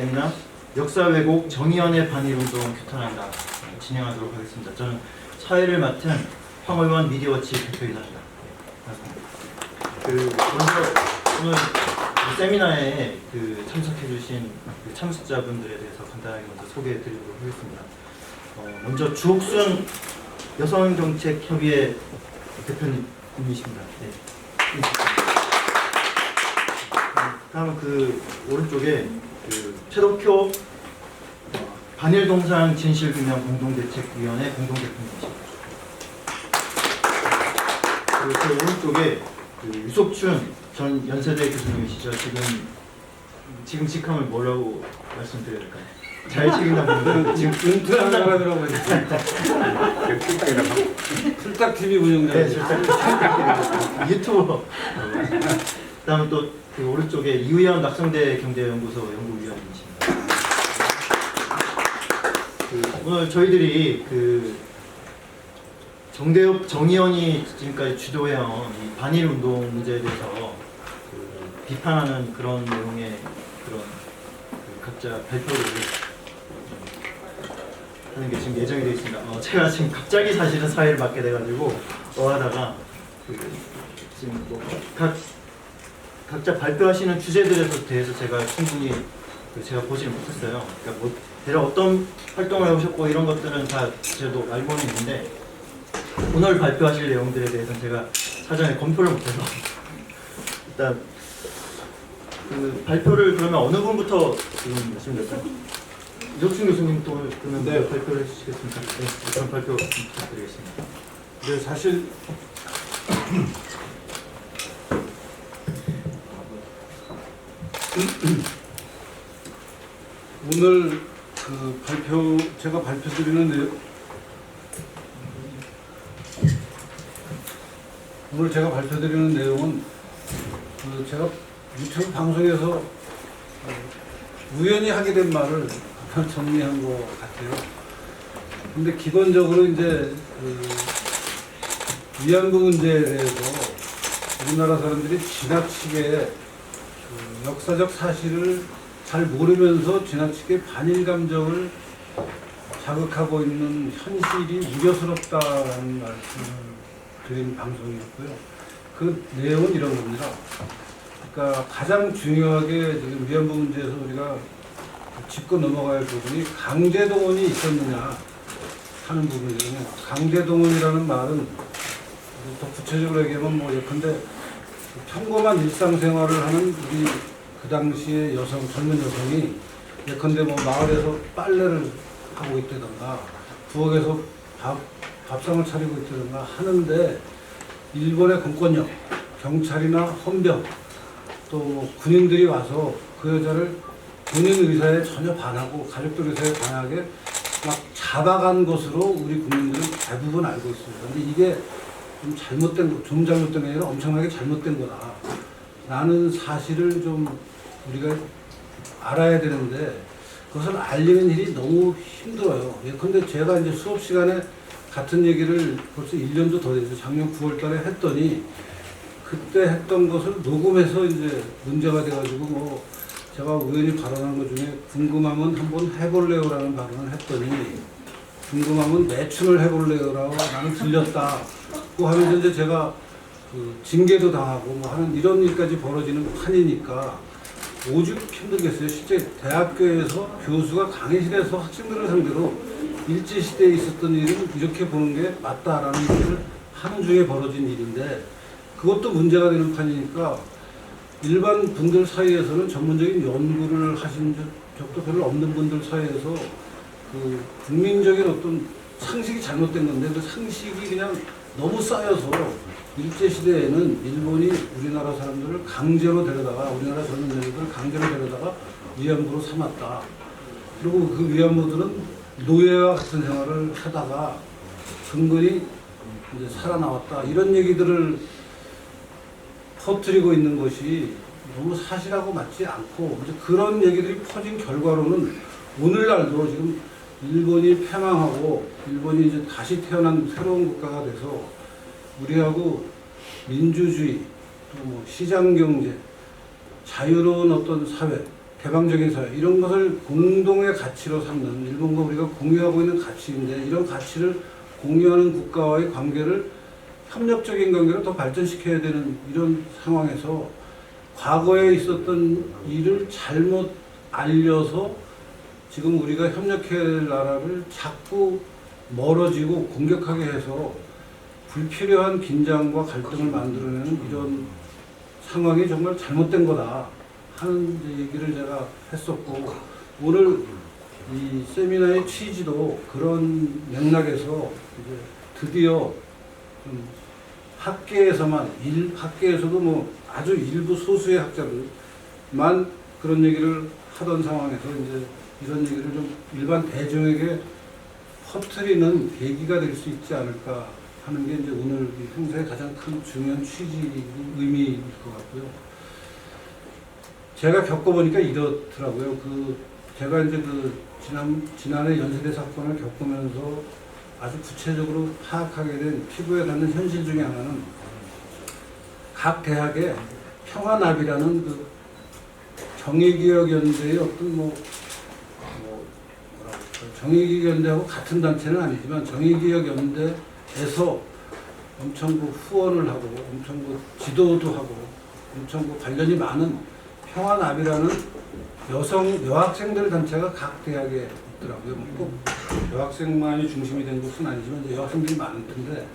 세미나 역사 왜곡 정의연의 반일운동 규탄한다 진행하도록 하겠습니다. 저는 사회를 맡은 황의원 미디어워치 대표이사입니다. 먼저 오늘 세미나에 참석해주신 참석자분들에 대해서 간단하게 먼저 소개해드리도록 하겠습니다. 먼저 주옥순 여성정책협의회 대표님이십니다. 네. 다음은 오른쪽에 최덕효 반일동산 진실규명 공동대책위원회 공동대표님이십니다. 그리고 제 오른쪽에 유석춘 전 연세대 교수님이시죠. 지금 직함을 뭐라고 말씀드려야 될까요? 잘 책임다 분들 지금 은퇴한 사람이라고 했어요. 풀딱TV 운영자. 네, 유튜버. 그다음에 또 오른쪽에 이우현 낙성대 경제연구소 연구위원님이십니다. 오늘 저희들이 정의연이 지금까지 주도해온 이 반일 운동 문제에 대해서 비판하는 그런 내용의 각자 발표를 하는 게 지금 예정이 되어 있습니다. 제가 지금 갑자기 사실은 사회를 맡게 돼가지고 하다가 지금 각자 발표하시는 주제들에 대해서 제가 충분히 제가 보지를 못했어요. 그러니까 대략 어떤 활동을 해오셨고 이런 것들은 다 저도 알고는 있는데 오늘 발표하실 내용들에 대해서는 제가 사전에 검토를 못해서 일단 발표를 그러면 어느 분부터 지금 말씀드릴까요? 이석춘 교수님 또 그러면 네. 발표를 해주시겠습니까? 네, 그럼 발표 부탁드리겠습니다. 네, 사실 오늘 제가 발표드리는 내용, 오늘 제가 발표드리는 내용은 제가 유튜브 방송에서 우연히 하게 된 말을 정리한 것 같아요. 근데 기본적으로 이제 위안부 문제에 대해서 우리나라 사람들이 지나치게 역사적 사실을 잘 모르면서 지나치게 반일 감정을 자극하고 있는 현실이 우려스럽다는 말씀을 드린 방송이었고요. 그 내용은 이런 겁니다. 그러니까 가장 중요하게 지금 위안부 문제에서 우리가 짚고 넘어가야 할 부분이 강제동원이 있었느냐 하는 부분이거든요. 강제동원이라는 말은 더 구체적으로 얘기하면 예컨대 평범한 일상생활을 하는 우리 그 당시의 젊은 여성이 예컨대 마을에서 빨래를 하고 있다든가 부엌에서 밥상을 차리고 있다든가 하는데 일본의 공권력, 경찰이나 헌병 또 군인들이 와서 그 여자를 본인 의사에 전혀 반하고 가족들 의사에 반하게 막 잡아간 것으로 우리 국민들은 대부분 알고 있습니다. 근데 이게 좀 잘못된 게 아니라 엄청나게 잘못된 거다 라는 사실을 좀 우리가 알아야 되는데 그것을 알리는 일이 너무 힘들어요. 예컨대 제가 이제 수업 시간에 같은 얘기를 벌써 1년도 더 됐어요. 작년 9월 달에 했더니 그때 했던 것을 녹음해서 이제 문제가 돼가지고 제가 우연히 발언한 것 중에 궁금하면 한번 해볼래요라는 발언을 했더니 궁금하면 매춘을 해볼래요라고 나는 들렸다고 하면서 이제 제가 징계도 당하고 하는 이런 일까지 벌어지는 판이니까 오죽 힘들겠어요. 실제 대학교에서 교수가 강의실에서 학생들을 상대로 일제시대에 있었던 일은 이렇게 보는 게 맞다라는 것을 하는 중에 벌어진 일인데 그것도 문제가 되는 판이니까 일반 분들 사이에서는 전문적인 연구를 하신 적도 별로 없는 분들 사이에서 국민적인 어떤 상식이 잘못된 건데 그 상식이 그냥 너무 쌓여서 일제시대에는 일본이 우리나라 사람들을 강제로 데려다가 우리나라 젊은 여자들을 강제로 데려다가 위안부로 삼았다. 그리고 그 위안부들은 노예와 같은 생활을 하다가 근근히 이제 살아나왔다. 이런 얘기들을 퍼뜨리고 있는 것이 너무 사실하고 맞지 않고 이제 그런 얘기들이 퍼진 결과로는 오늘날도 지금 일본이 패망하고 일본이 이제 다시 태어난 새로운 국가가 돼서 우리하고 민주주의 또 시장경제 자유로운 어떤 사회 개방적인 사회 이런 것을 공동의 가치로 삼는 일본과 우리가 공유하고 있는 가치인데 이런 가치를 공유하는 국가와의 관계를 협력적인 관계로 더 발전시켜야 되는 이런 상황에서 과거에 있었던 일을 잘못 알려서 지금 우리가 협력해야 할 나라를 자꾸 멀어지고 공격하게 해서 불필요한 긴장과 갈등을 만들어내는 이런 상황이 정말 잘못된 거다 하는 얘기를 제가 했었고 오늘 이 세미나의 취지도 그런 맥락에서 이제 드디어 좀 학계에서만 학계에서도 뭐 아주 일부 소수의 학자들만 그런 얘기를 하던 상황에서 이제 이런 얘기를 좀 일반 대중에게 퍼뜨리는 계기가 될 수 있지 않을까 하는 게 이제 오늘 이 행사의 가장 큰 중요한 취지 의미일 것 같고요. 제가 겪어보니까 이렇더라고요. 제가 이제 지난해 연세대 사건을 겪으면서 아주 구체적으로 파악하게 된 피부에 닿는 현실 중에 하나는 각 대학에 평화나비라는 정의기억연대의 어떤 정의기억연대하고 같은 단체는 아니지만 정의기억연대에서 엄청 후원을 하고 엄청 지도도 하고 엄청 관련이 많은 평화나비라는 여학생들 단체가 각 대학에 있더라고요. 꼭 여학생만이 중심이 된 곳은 아니지만 이제 여학생들이 많은 텐데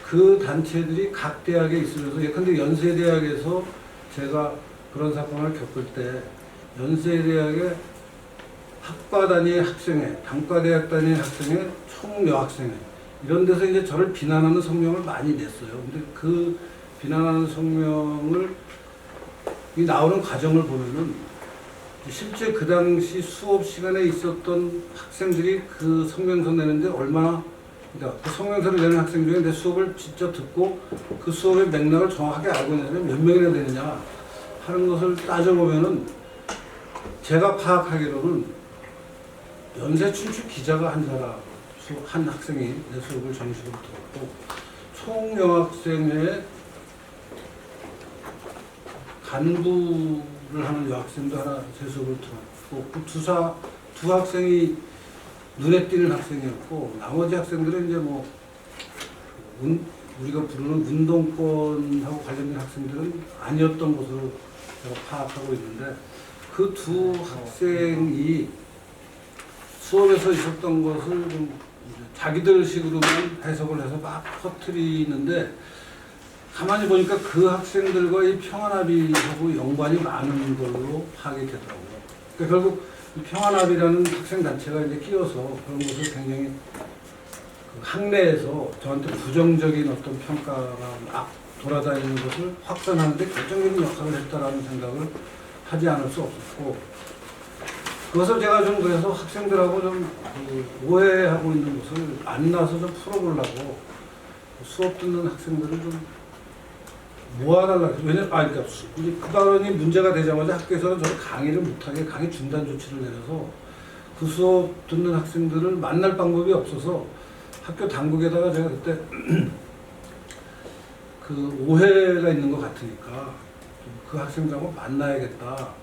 그 단체들이 각 대학에 있으면서 예컨대 연세대학에서 제가 그런 사건을 겪을 때 연세대학의 학과 단위의 학생회, 단과대학 단위의 학생회, 총여학생회 이런 데서 이제 저를 비난하는 성명을 많이 냈어요. 근데 그 비난하는 성명을 나오는 과정을 보면은 실제 그 당시 수업 시간에 있었던 학생들이 그 성명서 내는데 얼마나 그러니까 그 성명서를 내는 학생 중에 내 수업을 직접 듣고 그 수업의 맥락을 정확하게 알고 있는 사람이 몇 명이나 되느냐 하는 것을 따져보면은 제가 파악하기로는 연세 춘추 기자가 한 사람, 한 학생이 내 수업을 정식으로 들었고 총여학생회 간부를 하는 여학생도 하나 제 수업을 들었고 그 두 학생이 눈에 띄는 학생이었고 나머지 학생들은 이제 우리가 부르는 운동권하고 관련된 학생들은 아니었던 것으로 제가 파악하고 있는데 그 두 학생이 수업에서 있었던 것을 좀 자기들 식으로만 해석을 해서 막 퍼뜨리는데 가만히 보니까 그 학생들과 이 평화나비하고 연관이 많은 걸로 파악이 되더라고요. 그러니까 결국 이 평화나비라는 학생단체가 이제 끼어서 그런 것을 굉장히 학내에서 저한테 부정적인 어떤 평가가 막 돌아다니는 것을 확산하는데 결정적인 역할을 했다라는 생각을 하지 않을 수 없었고 그것을 제가 좀 그래서 학생들하고 좀 오해하고 있는 것을 만나서 좀 풀어보려고 수업 듣는 학생들을 좀 모아달라고. 그러니까 그 발언이 문제가 되자마자 학교에서는 저를 강의를 못하게 강의 중단 조치를 내려서 그 수업 듣는 학생들을 만날 방법이 없어서 학교 당국에다가 제가 그때 그 오해가 있는 것 같으니까 그 학생들하고 만나야겠다.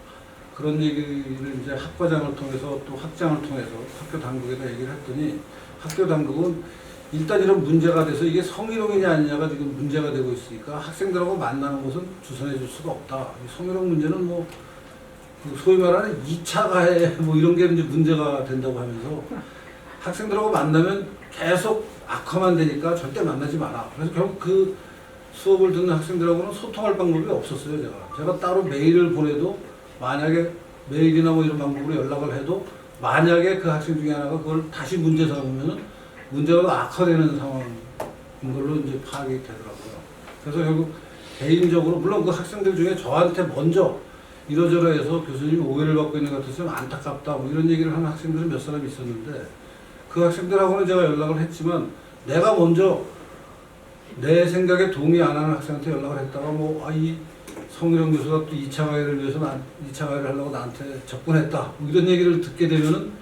그런 얘기를 이제 학과장을 통해서 또 학장을 통해서 학교 당국에다 얘기를 했더니 학교 당국은 일단 이런 문제가 돼서 이게 성희롱이냐 아니냐가 지금 문제가 되고 있으니까 학생들하고 만나는 것은 주선해 줄 수가 없다. 성희롱 문제는 소위 말하는 2차 가해 이런 게 이제 문제가 된다고 하면서 학생들하고 만나면 계속 악화만 되니까 절대 만나지 마라. 그래서 결국 그 수업을 듣는 학생들하고는 소통할 방법이 없었어요. 제가 따로 메일을 보내도 만약에 메일이나 이런 방법으로 연락을 해도 만약에 그 학생 중에 하나가 그걸 다시 문제 삼으면은 문제가 더 악화되는 상황인 걸로 이제 파악이 되더라고요. 그래서 결국 개인적으로 물론 그 학생들 중에 저한테 먼저 이러저러해서 교수님이 오해를 받고 있는 것 같아서 좀 안타깝다 이런 얘기를 하는 학생들은 몇 사람 있었는데 그 학생들하고는 제가 연락을 했지만 내가 먼저 내 생각에 동의 안 하는 학생한테 연락을 했다가 이 성희롱 교수가 또 2차 가해를 위해서 2차 가해를 하려고 나한테 접근했다 이런 얘기를 듣게 되면은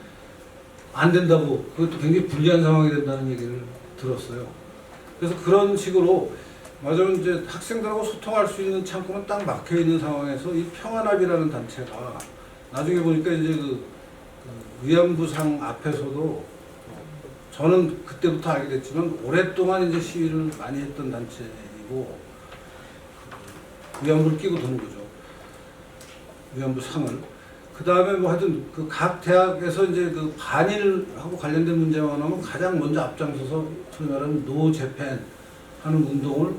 안 된다고 그것도 굉장히 불리한 상황이 된다는 얘기를 들었어요. 그래서 그런 식으로 맞아요. 이제 학생들하고 소통할 수 있는 창구는 딱 막혀 있는 상황에서 이 평화나비라는 단체가 나중에 보니까 이제 그 위안부상 앞에서도 저는 그때부터 알게 됐지만 오랫동안 이제 시위를 많이 했던 단체이고 위안부를 끼고 도는 거죠. 위안부 상을. 그 다음에 뭐 하여튼 그 각 대학에서 이제 그 반일하고 관련된 문제만 하면 가장 먼저 앞장서서 소위 말하는 노 재팬 하는 운동을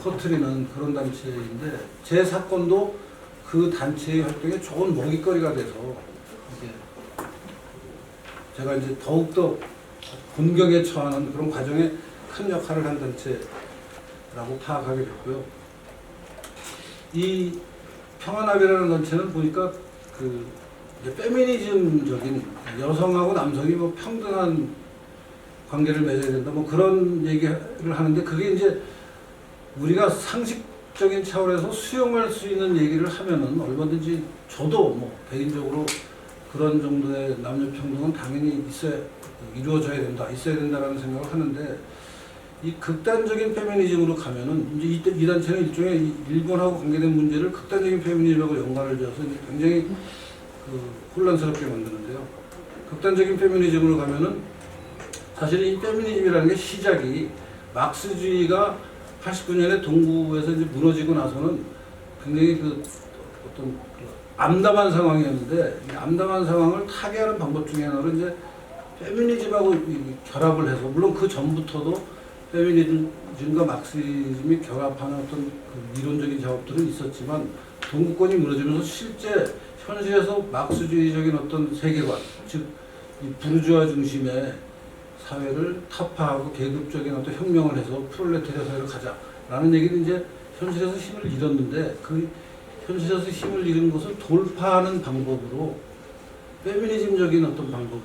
퍼뜨리는 그런 단체인데 제 사건도 그 단체의 활동에 좋은 먹잇거리가 돼서 이제 제가 이제 더욱더 곤경에 처하는 그런 과정에 큰 역할을 한 단체라고 파악하게 됐고요. 이 평화나비라는 단체는 보니까 그 이제 페미니즘적인 여성하고 남성이 뭐 평등한 관계를 맺어야 된다 뭐 그런 얘기를 하는데 그게 이제 우리가 상식적인 차원에서 수용할 수 있는 얘기를 하면은 얼마든지 저도 뭐 개인적으로 그런 정도의 남녀 평등은 당연히 이루어져야 된다, 있어야 된다라는 생각을 하는데 이 극단적인 페미니즘으로 가면은 이제 이 단체는 일종의 일본하고 관계된 문제를 극단적인 페미니즘하고 연관을 지어서 굉장히 혼란스럽게 만드는데요. 극단적인 페미니즘으로 가면은 사실 이 페미니즘이라는 게 시작이 막스주의가 89년에 동구에서 이제 무너지고 나서는 굉장히 어떤 암담한 상황이었는데 이 암담한 상황을 타개하는 방법 중에 하나로 이제 페미니즘하고 결합을 해서 물론 그 전부터도 페미니즘과 막시즘이 결합하는 어떤 그 이론적인 작업들은 있었지만 동구권이 무너지면서 실제 현실에서 막스주의적인 어떤 세계관, 즉 이 부르주아 중심의 사회를 타파하고 계급적인 어떤 혁명을 해서 프롤레타리아 사회로 가자라는 얘기는 이제 현실에서 힘을 잃었는데 그 현실에서 힘을 잃은 것을 돌파하는 방법으로 페미니즘적인 어떤 방법으로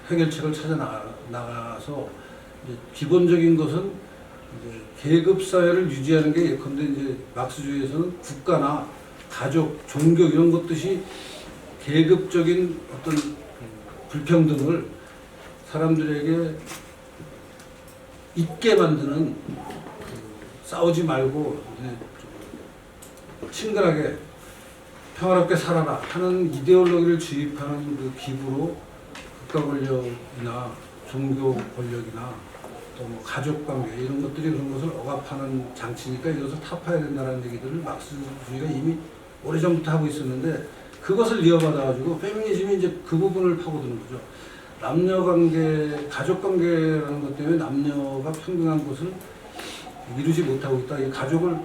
해결책을 찾아 나가서 이제 기본적인 것은 이제 계급 사회를 유지하는 게 예컨대 이제 막스주의에서는 국가나 가족, 종교 이런 것듯이 계급적인 어떤 불평등을 사람들에게 잊게 만드는 싸우지 말고 친근하게 평화롭게 살아라 하는 이데올로기를 주입하는 그 기구로 국가 권력이나 종교 권력이나 또 뭐 가족 관계 이런 것들이 그런 것을 억압하는 장치니까 이것을 타파해야 된다는 얘기들을 막스주의가 이미 오래전부터 하고 있었는데 그것을 이어받아가지고 페미니즘이 이제 그 부분을 파고드는 거죠. 남녀관계, 가족관계라는 것 때문에 남녀가 평등한 것을 이루지 못하고 있다. 이 가족을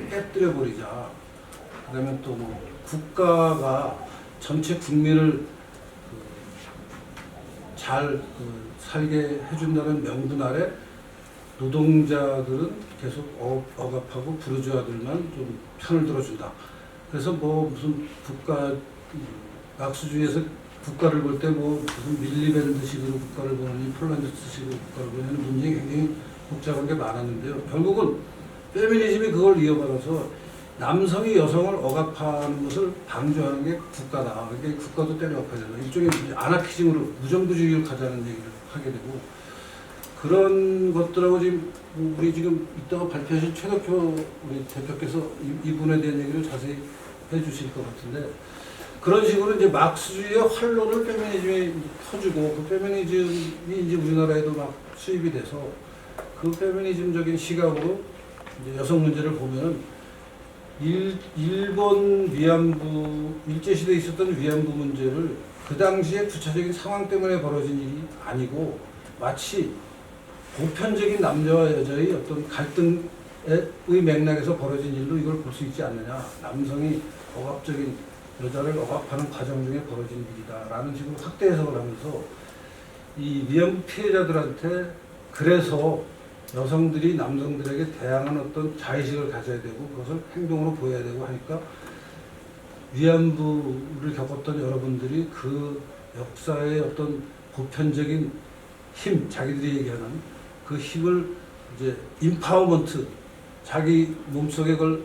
깨뜨려 버리자. 그다음에 또 뭐 국가가 전체 국민을 잘 살게 해준다는 명분 아래 노동자들은 계속 억압하고 부르주아들만 좀 편을 들어준다. 그래서 뭐 무슨 막스주의에서 국가를 볼 때 뭐 무슨 밀리밴드식으로 국가를 보느니 폴란드식으로 국가를 보느니 문제가 굉장히 복잡한 게 많았는데요. 결국은 페미니즘이 그걸 이어받아서 남성이 여성을 억압하는 것을 방조하는 게 국가다. 그러니까 국가도 때려엎어야 된다. 일종의 아나키즘으로 무정부주의를 가자는 얘기를 하게 되고 그런 것들하고 지금 우리 지금 이따가 발표하실 최덕효 우리 대표께서 이분에 대한 얘기를 자세히 해주실 것 같은데 그런 식으로 이제 막스주의의 활로를 페미니즘이 터주고 그 페미니즘이 이제 우리나라에도 막 수입이 돼서 그 페미니즘적인 시각으로 이제 여성 문제를 보면은 일본 위안부 일제시대에 있었던 위안부 문제를 그 당시에 구체적인 상황 때문에 벌어진 일이 아니고 마치 보편적인 남자와 여자의 어떤 갈등의 맥락에서 벌어진 일로 이걸 볼 수 있지 않느냐. 남성이 억압적인 여자를 억압하는 과정 중에 벌어진 일이다라는 식으로 확대 해석을 하면서 이 위안부 피해자들한테 그래서 여성들이 남성들에게 대항한 어떤 자의식을 가져야 되고 그것을 행동으로 보여야 되고 하니까 위안부를 겪었던 여러분들이 그 역사의 어떤 보편적인 힘, 자기들이 얘기하는 그 힘을 이제 임파워먼트, 자기 몸속에 그걸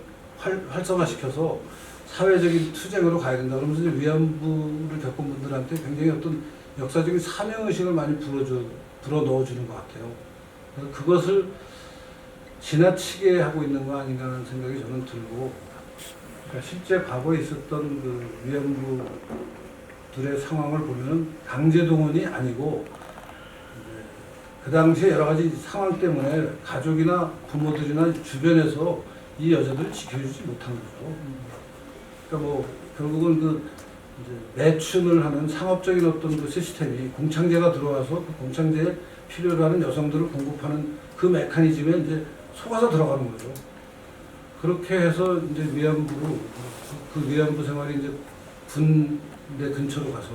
활성화시켜서 사회적인 투쟁으로 가야 된다. 그러면서 이제 위안부를 겪은 분들한테 굉장히 어떤 역사적인 사명의식을 많이 불어 넣어주는 것 같아요. 그래서 그것을 지나치게 하고 있는 거 아닌가 하는 생각이 저는 들고 그러니까 실제 과거에 있었던 그 위안부들의 상황을 보면은 강제 동원이 아니고 이제 그 당시에 여러 가지 상황 때문에 가족이나 부모들이나 주변에서 이 여자들을 지켜주지 못한 거죠. 그러니까 뭐 결국은 그 이제 매춘을 하는 상업적인 어떤 그 시스템이 공창제가 들어와서 그 공창제에 필요로 하는 여성들을 공급하는 그 메커니즘에 이제 속아서 들어가는 거죠. 그렇게 해서 이제 그 위안부 생활이 이제 군대 근처로 가서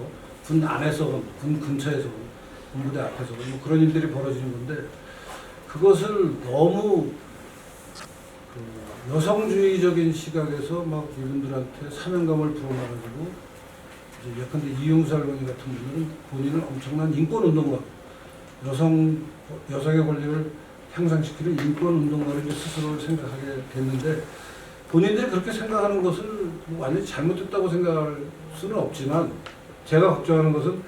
군 안에서 군 근처에서 군부대 앞에서 뭐 그런 일들이 벌어지는 건데 그것을 너무 그 여성주의적인 시각에서 막 이분들한테 사명감을 불어넣어가지고 이제 예컨대 이용수 할머니 같은 분들은 본인을 엄청난 인권운동가 여성의 권리를 향상시키는 인권운동가를 이제 스스로 생각하게 됐는데 본인들이 그렇게 생각하는 것을 뭐 완전히 잘못됐다고 생각할 수는 없지만 제가 걱정하는 것은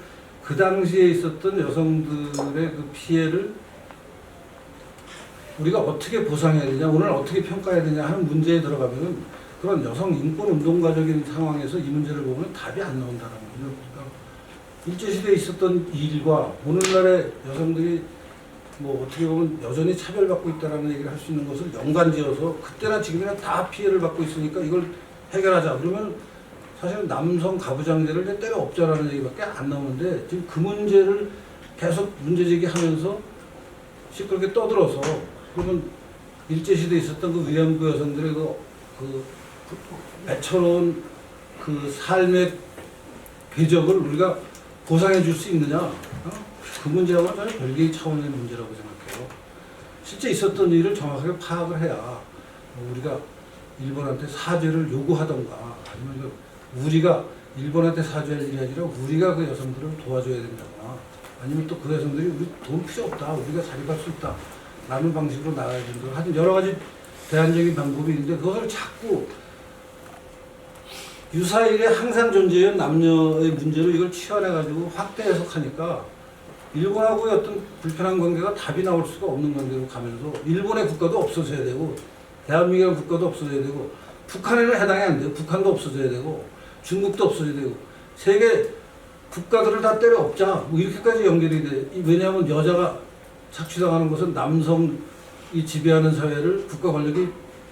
그 당시에 있었던 여성들의 그 피해를 우리가 어떻게 보상해야 되냐, 오늘 어떻게 평가해야 되냐 하는 문제에 들어가면은 그런 여성 인권 운동가적인 상황에서 이 문제를 보면 답이 안 나온다는 거죠. 그러니까 일제시대에 있었던 일과 오늘날의 여성들이 뭐 어떻게 보면 여전히 차별받고 있다는 얘기를 할 수 있는 것을 연관지어서 그때나 지금이나 다 피해를 받고 있으니까 이걸 해결하자. 그러면 사실은 남성 가부장제를 이제 때려 없자라는 얘기밖에 안 나오는데 지금 그 문제를 계속 문제제기하면서 시끄럽게 떠들어서 그러면 일제시대에 있었던 그 위안부 여성들의 그 애처로운 그 삶의 궤적을 우리가 보상해 줄 수 있느냐? 그 문제하고는 전혀 별개의 차원의 문제라고 생각해요. 실제 있었던 일을 정확하게 파악을 해야 우리가 일본한테 사죄를 요구하던가 아니면 우리가 일본한테 사죄할 일이 아니라 우리가 그 여성들을 도와줘야 된다거나 아니면 또 그 여성들이 우리 돈 필요 없다, 우리가 자립할 수 있다 라는 방식으로 나가야 된다. 하여튼 여러 가지 대안적인 방법이 있는데 그것을 자꾸 유사일에 항상 존재해온 남녀의 문제로 이걸 치환해가지고 확대 해석하니까 일본하고의 어떤 불편한 관계가 답이 나올 수가 없는 관계로 가면서 일본의 국가도 없어져야 되고 대한민국의 국가도 없어져야 되고 북한에는 해당이 안 돼요. 북한도 없어져야 되고 중국도 없어져야 되고 세계 국가들을 다 때려 없자 뭐 이렇게까지 연결이 돼. 왜냐하면 여자가 착취당하는 것은 남성이 지배하는 사회를 국가 권력이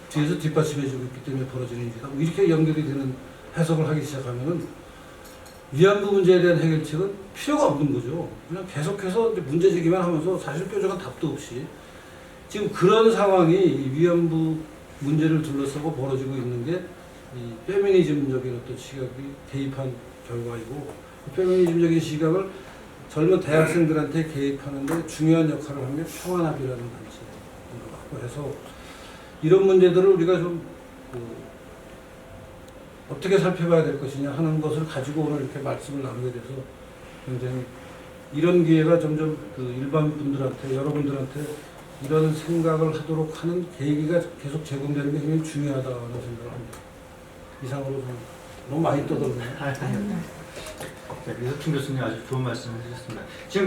뒤에서 뒷받침해주고 있기 때문에 벌어지는 일이다. 뭐 이렇게 연결이 되는 해석을 하기 시작하면은 위안부 문제에 대한 해결책은 필요가 없는 거죠. 그냥 계속해서 문제 제기만 하면서 사실 뾰족한 답도 없이 지금 그런 상황이 이 위안부 문제를 둘러싸고 벌어지고 있는 게 이 페미니즘적인 어떤 시각이 개입한 결과이고 페미니즘적인 시각을 젊은 대학생들한테 개입하는데 중요한 역할을 하는 게 평화나비라는 단체인 것 같고 해서 이런 문제들을 우리가 좀 어떻게 살펴봐야 될 것이냐 하는 것을 가지고 오늘 이렇게 말씀을 나누게 돼서 굉장히 이런 기회가 점점 그 일반 분들한테 여러분들한테 이런 생각을 하도록 하는 계기가 계속 제공되는 게 굉장히 중요하다는 생각을 합니다. 이상으로 너무 많이 떠들었네요. 네, 미석준 교수님 아주 좋은 말씀을 해주셨습니다. 지금